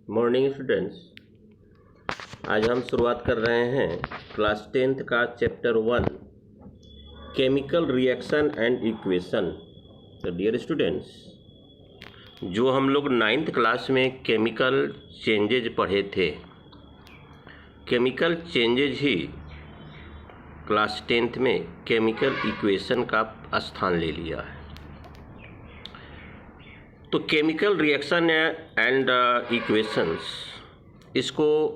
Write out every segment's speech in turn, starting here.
Morning students, आज हम शुरुआत कर रहे हैं क्लास 10th का chapter 1 chemical reaction and equation. तो डियर स्टूडेंट्स, जो हम लोग 9th क्लास में केमिकल चेंजेज पढ़े थे, केमिकल चेंजेज ही क्लास 10th में केमिकल इक्वेशन का स्थान ले लिया है। तो केमिकल रिएक्शन एंड इक्वेशंस, इसको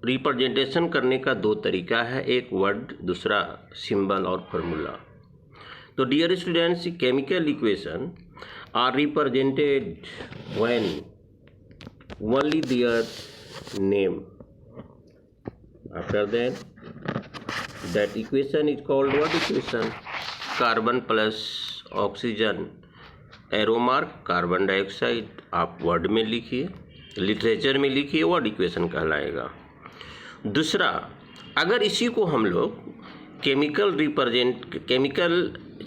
रिप्रेजेंटेशन करने का दो तरीका है, एक वर्ड, दूसरा सिंबल और फार्मूला। तो dear students, chemical equation are represented when only their name, after that equation is called what equation? Carbon plus oxygen, arrow mark carbon dioxide, आप वर्ड में लिखिए, लिटरेचर में लिखिए, वर्ड इक्वेशन कहलाएगा। दूसरा, अगर इसी को हम लोग केमिकल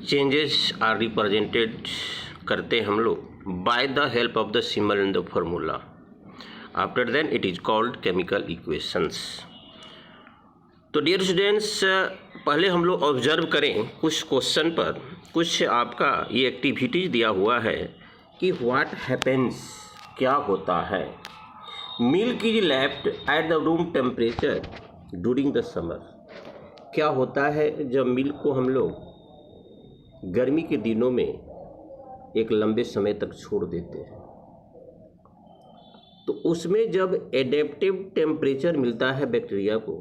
चेंजेस आर रिप्रेजेंटेड करते हम लोग by the help of the symbol and the formula, after then it is called chemical equations. तो डियर स्टूडेंट्स, पहले हम लोग ऑब्जर्व करें कुछ क्वेश्चन पर, कुछ आपका ये एक्टिविटीज दिया हुआ है कि व्हाट हैपेंस, क्या होता है, milk is left at the room temperature during the summer. क्या होता है जब मिल्क को हम लोग गर्मी के दिनों में एक लंबे समय तक छोड़ देते हैं, तो उसमें जब एडेप्टिव टेम्परेचर मिलता है बैक्टीरिया को,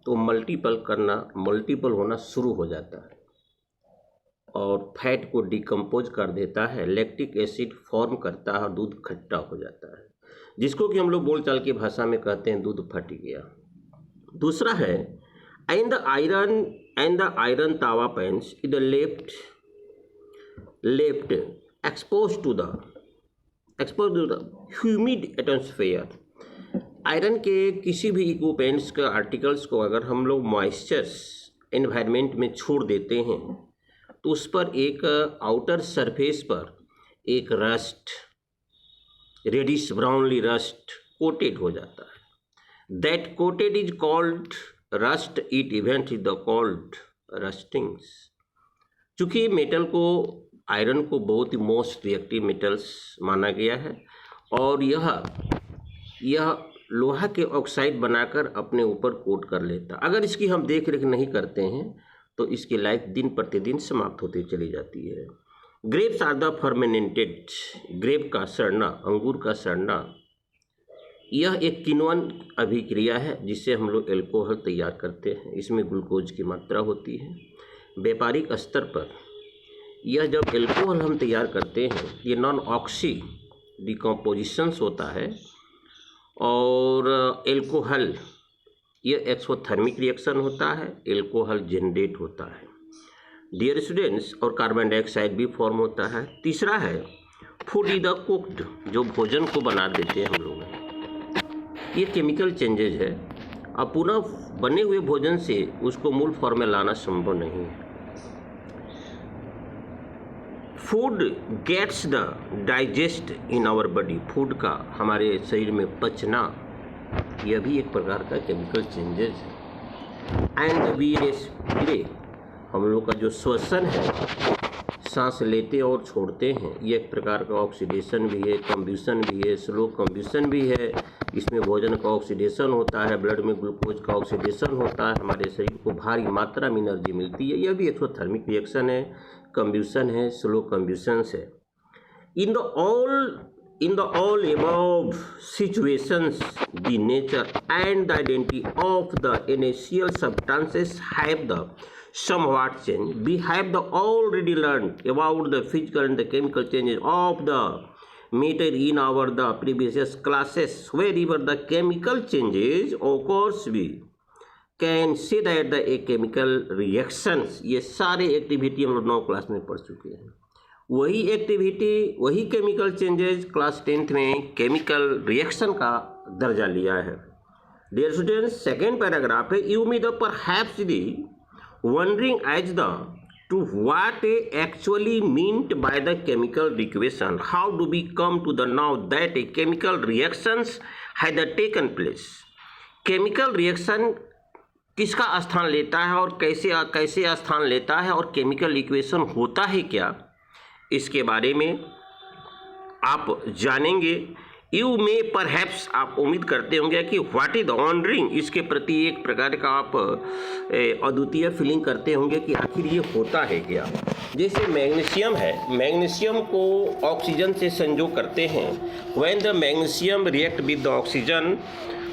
तो मल्टीपल होना शुरू हो जाता है और फैट को डिकम्पोज कर देता है, लैक्टिक एसिड फॉर्म करता है और दूध खट्टा हो जाता है, जिसको कि हम लोग बोलचाल की भाषा में कहते हैं दूध फट गया। दूसरा है and the iron tawa pans in the left expose to the humid atmosphere. Iron के किसी भी इक्विपमेंट्स के आर्टिकल्स को अगर हम लोग मॉइस्चर्स एनवायरनमेंट में छोड़ देते हैं, तो उस पर एक आउटर सरफेस पर एक rust, reddish brownly rust coated हो जाता है। That coated is called rust, it event is the called rustings. चूँकि मेटल को, आयरन को बहुत ही मोस्ट रिएक्टिव मेटल्स माना गया है और यह लोहा के ऑक्साइड बनाकर अपने ऊपर कोट कर लेता। अगर इसकी हम देख रेख नहीं करते हैं तो इसकी लाइफ दिन प्रतिदिन समाप्त होती चली जाती है। Grapes are the fermented, grape का सड़ना, अंगूर का सड़ना, यह एक किण्वन अभिक्रिया है जिससे हम लोग एल्कोहल तैयार करते हैं। इसमें ग्लूकोज की मात्रा होती है। व्यापारिक स्तर पर यह जब एल्कोहल हम तैयार करते हैं, ये नॉन ऑक्सी डिकम्पोजिशंस होता है और एल्कोहल, यह एक्सोथर्मिक रिएक्शन होता है, एल्कोहल जनरेट होता है डियर स्टूडेंट्स, और कार्बन डाइऑक्साइड भी फॉर्म होता है। तीसरा है फूड इज द कुक्ड, जो भोजन को बना देते हैं हम लोग, ये केमिकल चेंजेज है। अब पुनः बने हुए भोजन से उसको मूल फॉर्म में लाना संभव नहीं है। Food gets the digest in our body, food का हमारे शरीर में पचना, यह भी एक प्रकार का केमिकल चेंजेस है। एंड वी रेस्पिरेट, हम लोग का जो श्वसन है, सांस लेते और छोड़ते हैं, ये एक प्रकार का ऑक्सीडेशन भी है, कम्ब्यूशन भी है, स्लो कम्ब्यूशन भी है। इसमें भोजन का ऑक्सीडेशन होता है, ब्लड में ग्लूकोज का ऑक्सीडेशन होता है, हमारे शरीर को भारी मात्रा में एनर्जी मिलती है। यह भी एक्सोथर्मिक रिएक्शन है, कम्ब्यूशन है, स्लो कम्ब्यूशंस है। In the all above situations, the nature and the identity of the initial substances have the somewhat changed. We have the already learned about the physical and the chemical changes of the matter in the previous classes. Wherever the chemical changes occurs, we can see that the chemical reactions, ये सारे activity हम लोग 9 class में पढ़ चुके हैं। वही activity, वही केमिकल चेंजेस क्लास 10th में केमिकल रिएक्शन का दर्जा लिया है। डियर स्टूडेंट्स, सेकेंड पैराग्राफ है, you may the perhaps the wondering as the to what actually meant by the chemical equation. How do we come to the know that a chemical reactions had taken place? Chemical reaction किसका स्थान लेता है और कैसे स्थान लेता है और केमिकल इक्वेशन होता है क्या, इसके बारे में आप जानेंगे। यू में परहैप्स आप उम्मीद करते होंगे कि व्हाट इज ऑनरिंग, इसके प्रति एक प्रकार का आप अद्वितीय फीलिंग करते होंगे कि आखिर ये होता है क्या। जैसे मैग्नीशियम है, मैग्नीशियम को ऑक्सीजन से संजोग करते हैं। When the magnesium react with the oxygen,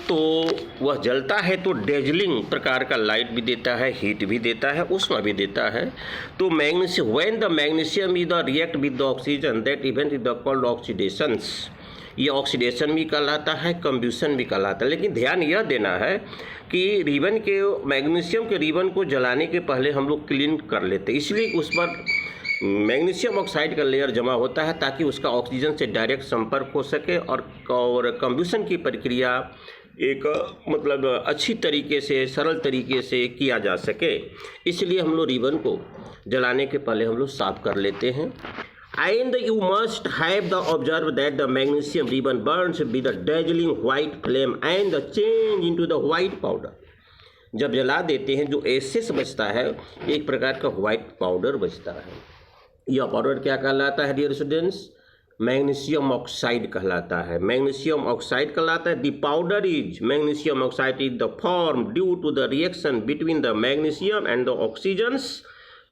तो वह जलता है तो डेजलिंग प्रकार का लाइट भी देता है, हीट भी देता है, ऊष्मा भी देता है। तो magnesium, when the magnesium is the react with the oxygen, that event is the called oxidations. ये ऑक्सीडेशन भी कहलाता है, कंब्यूशन भी कहलाता है। लेकिन ध्यान यह देना है कि रिबन के, मैग्नीशियम के रिबन को जलाने के पहले हम लोग क्लीन कर लेते हैं, इसलिए उस पर मैग्नीशियम ऑक्साइड का लेयर जमा होता है ताकि उसका ऑक्सीजन से डायरेक्ट संपर्क हो सके और कंब्यूशन की प्रक्रिया एक मतलब अच्छी तरीके से, सरल तरीके से किया जा सके। इसलिए हम लोग रिबन को जलाने के पहले हम लोग साफ कर लेते हैं। And you must have the observed that the magnesium ribbon burns with a dazzling white flame and the change into the white powder. जब जला देते हैं जो एसेस बचता है, एक प्रकार का व्हाइट पाउडर बचता है। यह पाउडर क्या कहलाता है डियर स्टूडेंट्स? मैग्नीशियम ऑक्साइड कहलाता है। मैग्नीशियम ऑक्साइड कहलाता है। The powder is, magnesium oxide is the form due to the reaction between the magnesium and the oxygens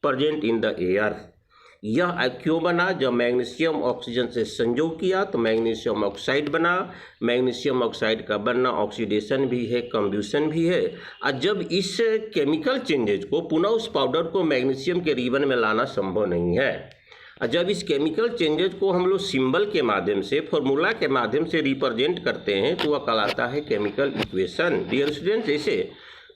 present in the air. यह क्यों बना? जब मैग्नीशियम ऑक्सीजन से संयोग किया तो मैग्नीशियम ऑक्साइड बना। मैग्नीशियम ऑक्साइड का बनना ऑक्सीडेशन भी है, कंब्यूशन भी है। और जब इस केमिकल चेंजेज को पुनः उस पाउडर को मैग्नीशियम के रिबन में लाना संभव नहीं है। और जब इस केमिकल चेंजेज को हम लोग सिंबल के माध्यम से, फॉर्मूला के माध्यम से रिप्रेजेंट करते हैं तो वह कहलाता है केमिकल इक्वेशन। डियर स्टूडेंट्स, जैसे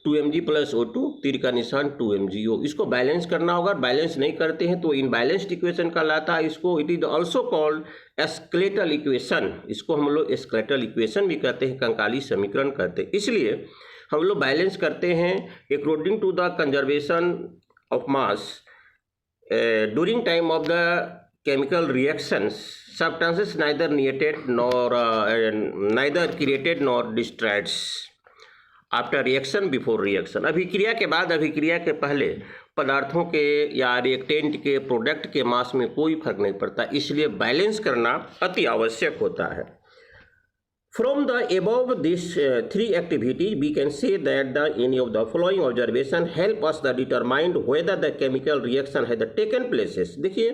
2Mg + O2, तीर का निशान 2MgO, इसको बैलेंस करना होगा। बैलेंस नहीं करते हैं तो इनबैलेंस्ड इक्वेशन कहलाता है। इसको it is also called skeletal equation. इसको हम लोग स्केलेटल इक्वेशन भी कहते हैं, कंकाली समीकरण कहते हैं। इसलिए हम लोग बैलेंस करते हैं according to the conservation of mass during time of the chemical reactions, substances neither created nor destroyed after reaction before reaction। अभिक्रिया के बाद, अभिक्रिया के पहले पदार्थों के या रिएक्टेंट के प्रोडक्ट के मास में कोई फर्क नहीं पड़ता, इसलिए बैलेंस करना अति आवश्यक होता है। From the above these three activities, we can say that any of the following observation help us to determine whether the chemical reaction has taken places। देखिए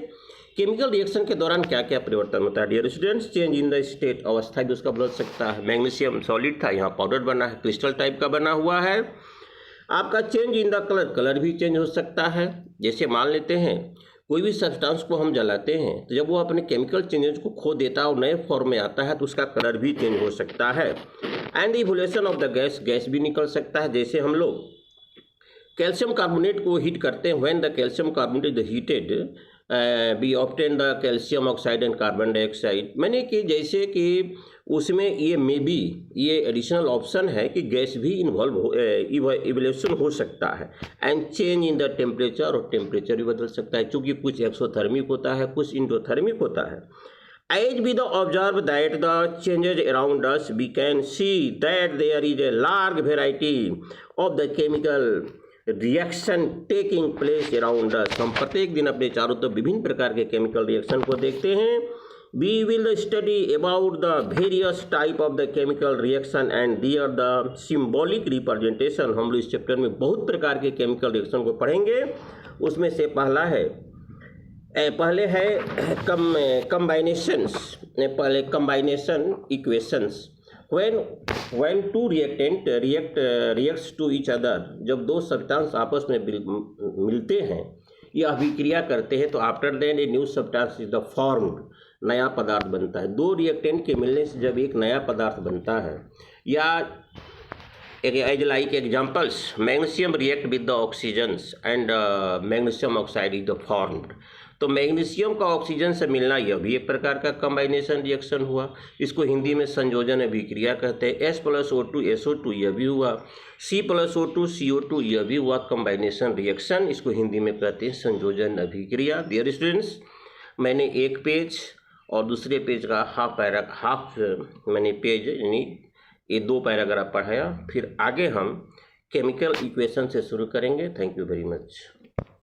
केमिकल रिएक्शन के दौरान क्या क्या परिवर्तन होता है dear students. Change in the state, अवस्था भी उसका बदल सकता है। मैग्नीशियम सॉलिड था, यहाँ पाउडर बना है, क्रिस्टल टाइप का बना हुआ है। आपका change in the colour, colour भी चेंज हो सकता है। जैसे मान लेते हैं कोई भी सब्सटेंस को हम जलाते हैं तो जब वो अपने केमिकल चेंजेस को खो देता है और नए फॉर्म में आता है तो उसका कलर भी चेंज हो सकता है। And evolution of the gas, gas भी निकल सकता है। जैसे हम लोग कैल्शियम कार्बोनेट को हीट करते हैं, when the calcium carbonate is heated we obtain the calcium oxide and carbon dioxide. मैंने कि जैसे कि उसमें ये मे बी ये एडिशनल ऑप्शन है कि गैस भी इन्वॉल्व हो, इवोल्यूशन हो सकता है। And change in the temperature, और टेम्परेचर भी बदल सकता है क्योंकि कुछ एक्सोथर्मिक होता है, कुछ इंडोथर्मिक होता है। As we observe that the changes around us, we can see that there is a large variety of the chemical reaction taking place around us. हम प्रत्येक दिन अपने चारों तरफ विभिन्न प्रकार के केमिकल रिएक्शन को देखते हैं। We will study about the various type of the chemical reaction and their the symbolic representation. हम लोग इस चैप्टर में बहुत प्रकार के केमिकल रिएक्शन को पढ़ेंगे। उसमें से पहले है कंबाइनेशंस, पहले कंबाइनेशन equations. when two reactant reacts to each other, जब दो सब्सटेंस आपस में मिलते हैं या अभिक्रिया करते हैं तो after then a new substance is the formed, नया पदार्थ बनता है। दो रिएक्टेंट के मिलने से जब एक नया पदार्थ बनता है, या as like examples magnesium react with the oxygens and magnesium oxide is the formed. तो मैग्नीशियम का ऑक्सीजन से मिलना यह भी एक प्रकार का कंबाइनेशन रिएक्शन हुआ, इसको हिंदी में संयोजन अभिक्रिया कहते हैं। H+O2 SO2 यह भी हुआ, C+O2 CO2 यह भी हुआ कंबाइनेशन रिएक्शन, इसको हिंदी में कहते हैं संयोजन अभिक्रिया। डियर स्टूडेंट्स, मैंने एक पेज और दूसरे पेज का हाफ मैंने पेज यानी ये 2 पैराग्राफ पढ़ाया। फिर आगे हम केमिकल इक्वेशन से शुरू करेंगे। Thank you very much.